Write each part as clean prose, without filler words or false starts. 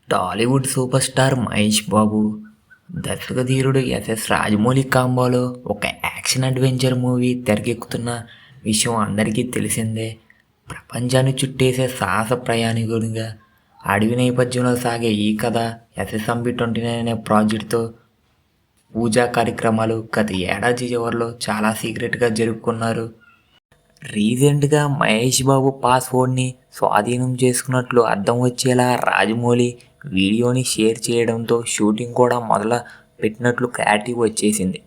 Tollywood super star Mahesh Babu, దర్శకధీరుడు SS Rajamouli కాంబోలో ఒక action adventure movie తెరకెక్కుతున్న విషయం అందరికీ తెలిసిందే. ప్రపంచాన్ని చుట్టేసే సాహస ప్రయాణికుడిగా అడవి నేపథ్యంలో సాగే ఈ కథ SSMB29 అనే ప్రాజెక్టుతో పూజా కార్యక్రమాలు గత ఏడాది చివరిలో చాలా సీక్రెట్గా జరుపుకున్నారు. రీసెంట్గా మహేష్ బాబు పాస్వర్డ్ని స్వాధీనం చేసుకున్నట్లు అర్థం వచ్చేలా రాజమౌళి వీడియోని షేర్ చేయడంతో షూటింగ్ కూడా మొదలు పెట్టినట్లు క్లారిటీ వచ్చేసింది.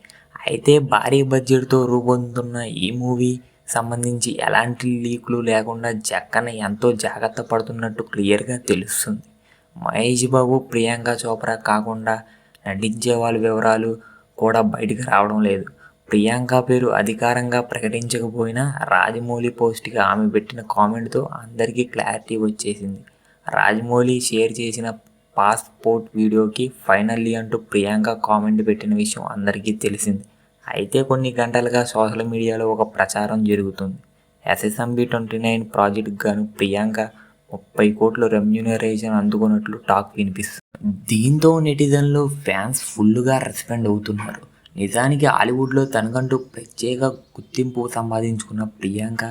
అయితే భారీ బడ్జెట్తో రూపొందుతున్న ఈ మూవీ సంబంధించి ఎలాంటి లీకులు లేకుండా జక్కన్న ఎంతో జాగ్రత్త పడుతున్నట్టు క్లియర్గా తెలుస్తుంది. మహేష్ బాబు, ప్రియాంక చోప్రా కాకుండా నటించే వాళ్ళ వివరాలు కూడా బయటకు రావడం లేదు. ప్రియాంక పేరు అధికారంగా ప్రకటించకపోయినా రాజమౌళి పోస్ట్కి ఆమె పెట్టిన కామెంట్తో అందరికీ క్లారిటీ వచ్చేసింది. రాజమౌళి షేర్ చేసిన పాస్పోర్ట్ వీడియోకి ఫైనల్లీ అంటూ ప్రియాంక కామెంట్ పెట్టిన విషయం అందరికీ తెలిసింది. అయితే కొన్ని గంటలుగా సోషల్ మీడియాలో ఒక ప్రచారం జరుగుతుంది. SSMB29 ప్రాజెక్టుకు గాను ప్రియాంక 30 కోట్ల రెమ్యూనరేషన్ అందుకున్నట్లు టాక్ వినిపిస్తుంది. దీంతో నెటిజన్లు, ఫ్యాన్స్ ఫుల్గా రెస్పాండ్ అవుతున్నారు. నిజానికి హాలీవుడ్లో తనకంటూ ప్రత్యేక గుర్తింపు సంపాదించుకున్న ప్రియాంక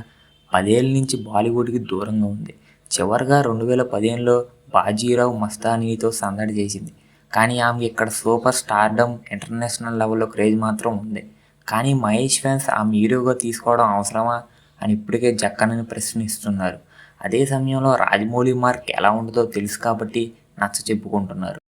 10 ఏళ్ల నుంచి బాలీవుడ్కి దూరంగా ఉంది. చివరగా 2015లో బాజీరావ్ మస్తానీతో సందడి చేసింది. కానీ ఆమెకి ఇక్కడ సూపర్ స్టార్డమ్, ఇంటర్నేషనల్ లెవెల్లో క్రేజ్ మాత్రం ఉంది. కానీ మహేష్ ఫ్యాన్స్ ఆమె హీరోగా తీసుకోవడం అవసరమా అని ఇప్పటికే జక్కన్నని ప్రశ్నిస్తున్నారు. అదే సమయంలో రాజమౌళి మార్క్ ఎలా ఉంటుందో తెలుసు కాబట్టి నచ్చ చెప్పుకుంటున్నారు.